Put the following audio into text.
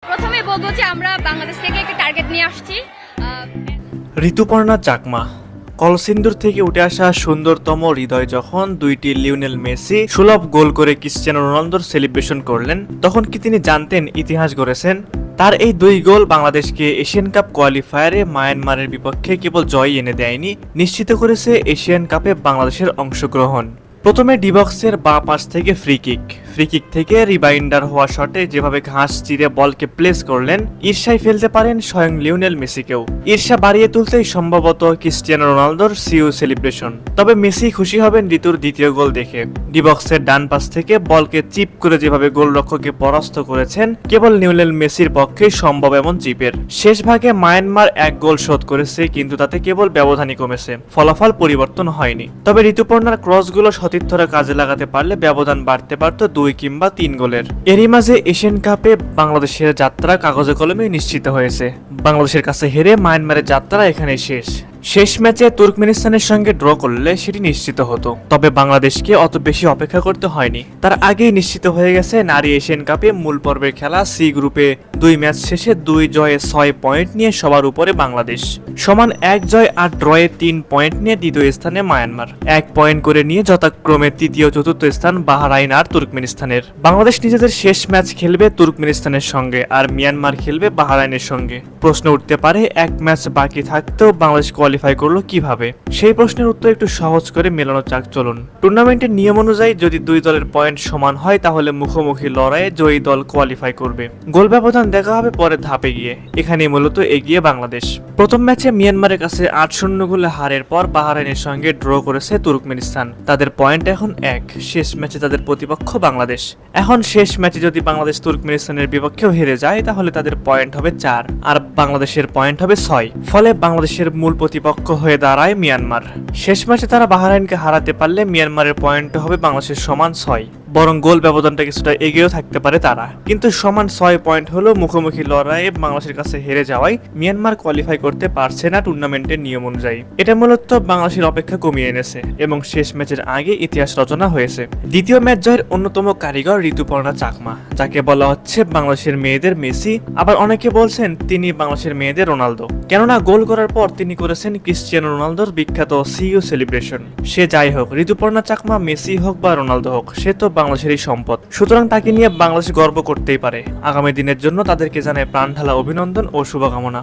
প্রথমেই বলবো যে আমরা বাংলাদেশ থেকে একটা টার্গেট নিয়ে আসছি। ঋতুপর্ণা চাকমা কলসিন্দুর থেকে উঠে আসা সুন্দরতম হৃদয় যখন দুইটি লিওনেল মেসি সুলভ গোল করে ক্রিশ্চিয়ানো রোনালদোর সেলিব্রেশন করলেন, তখন কি তিনি জানতেন ইতিহাস গড়েছেন? তার এই দুই গোল বাংলাদেশকে এশিয়ান কাপ কোয়ালিফায়ারে মায়ানমারের বিপক্ষে কেবল জয় এনে দেয়নি, নিশ্চিত করেছে এশিয়ান কাপে বাংলাদেশের অংশগ্রহণ। প্রথমে ডিবক্সের বাঁ পাশ থেকে ফ্রি কিক থেকে রিবাইন্ডার হওয়া শটে যেভাবে ঘাস চিরে বলকে প্লেস করলেন, ঈর্ষায় ফেলতে পারেন স্বয়ং লিওনেল মেসিকেও। ঈর্ষা বাড়িয়ে তুলতেই সম্ভবত ক্রিশ্চিয়ানো রোনালদোর সিউ সেলিব্রেশন। তবে মেসি খুশি হবেন ঋতুর দ্বিতীয় গোল দেখে। ডিবক্সের ডান পাশ থেকে বলকে চিপ করে যেভাবে গোলরক্ষককে পরাস্ত করেছেন, কেবল লিওনেল মেসির পক্ষেই সম্ভব এমন চিপের। শেষ ভাগে মায়ানমার এক গোল শোধ করেছে, কিন্তু তাতে কেবল ব্যবধানই কমেছে, ফলাফল পরিবর্তন হয়নি। তবে ঋতুপর্ণার ক্রসগুলো সতীর্থরা কাজে লাগাতে পারলে ব্যবধান বাড়তে পারত 2 কিংবা 3 গোলের। এরই মাঝে এশিয়ান কাপে বাংলাদেশের যাত্রা কাগজে কলমে নিশ্চিত হয়েছে। বাংলাদেশের কাছে হেরে মায়ানমারের যাত্রা এখানে শেষ ম্যাচে তুর্কমেনিস্তানের সঙ্গে ড্র করলে সেটি নিশ্চিত হতো। তবে বাংলাদেশকে অত বেশি অপেক্ষা করতে হয়নি, তার আগেই নিশ্চিত হয়ে গেছে নারী এশিয়ান কাপে মূল পর্বের খেলা সি গ্রুপে 2 ম্যাচ শেষে 2 জয়ে 6 পয়েন্ট নিয়ে সবার উপরে বাংলাদেশ, সমান 1 জয় আর ড্রয়ে 3 পয়েন্ট নিয়ে দ্বিতীয় স্থানে মায়ানমার, 1 পয়েন্ট করে নিয়ে যথাক্রমে তৃতীয় চতুর্থ স্থান বাহরাইন আর তুর্কমেনিস্তানের। বাংলাদেশ নিজেদের শেষ ম্যাচ খেলবে তুর্কমেনিস্তানের সঙ্গে আর মিয়ানমার খেলবে বাহরাইনের সঙ্গে। প্রশ্ন উঠতে পারে, এক ম্যাচ বাকি থাকতেও বাংলাদেশ কোয়ালিফাই করলো কিভাবে? সেই প্রশ্নের উত্তর একটু সহজ করে মেলানো যাক চলুন। টুর্নামেন্টের নিয়ম অনুযায়ী যদি 2 দলের পয়েন্ট সমান হয় তাহলে মুখোমুখি লড়াইয়ে জয়ী দল কোয়ালিফাই করবে। গোল ব্যবধান দেখা হবে পরের ধাপে গিয়ে, এখানে মূলত এগিয়ে বাংলাদেশ। প্রথম ম্যাচে মিয়ানমারের কাছে 8-0 গোলে হারের পর বাহরাইনের সঙ্গে ড্র করেছে তুর্কমেনিস্তান, তাদের পয়েন্ট এখন 1। শেষ ম্যাচে তাদের প্রতিপক্ষ বাংলাদেশ। এখন শেষ ম্যাচে যদি বাংলাদেশ তুর্কমেনিস্তানের বিপক্ষেও হেরে যায় তাহলে তাদের পয়েন্ট হবে 4 আর বাংলাদেশের পয়েন্ট হবে 6। ফলে বাংলাদেশের মূল প্রতিপক্ষ হয়ে দাঁড়ায় মিয়ানমার। শেষ ম্যাচে তারা বাহরাইনকে হারাতে পারলে মিয়ানমারের পয়েন্ট হবে বাংলাদেশের সমান 6, বরং গোল ব্যবধানটা কিছুটা এগিয়েও থাকতে পারে তারা। কিন্তু সমান 6 পয়েন্ট হলেও মুখোমুখি লড়াইয়ে বাংলাদেশের কাছে হেরে যাওয়ায় মিয়ানমার কোয়ালিফাই করতে পারছে না টুর্নামেন্টের নিয়ম অনুযায়ী। এটা মূলত বাংলাদেশের অপেক্ষা কমিয়ে এনেছে এবং শেষ ম্যাচের আগে ইতিহাস রচনা হয়েছে। দ্বিতীয় ম্যাচ জয়ের অন্যতম কারিগর ঋতুপর্ণা চাকমা, যাকে বলা হচ্ছে বাংলাদেশের মেয়েদের মেসি, আবার অনেকে বলছেন তিনি বাংলাদেশের মেয়েদের রোনালদো। কেননা গোল করার পর তিনি করেছেন ক্রিশ্চিয়ানো রোনালদোর বিখ্যাত সিইউ সেলিব্রেশন। সে যাই হোক, ঋতুপর্ণা চাকমা মেসি হোক বা রোনালদো হোক, সে তো বাংলাদেশেরই সম্পদ, সুতরাং তাকে নিয়ে বাংলাদেশ গর্ব করতেই পারে। আগামী দিনের জন্য তাদেরকে জানায় প্রাণঢালা অভিনন্দন ও শুভকামনা।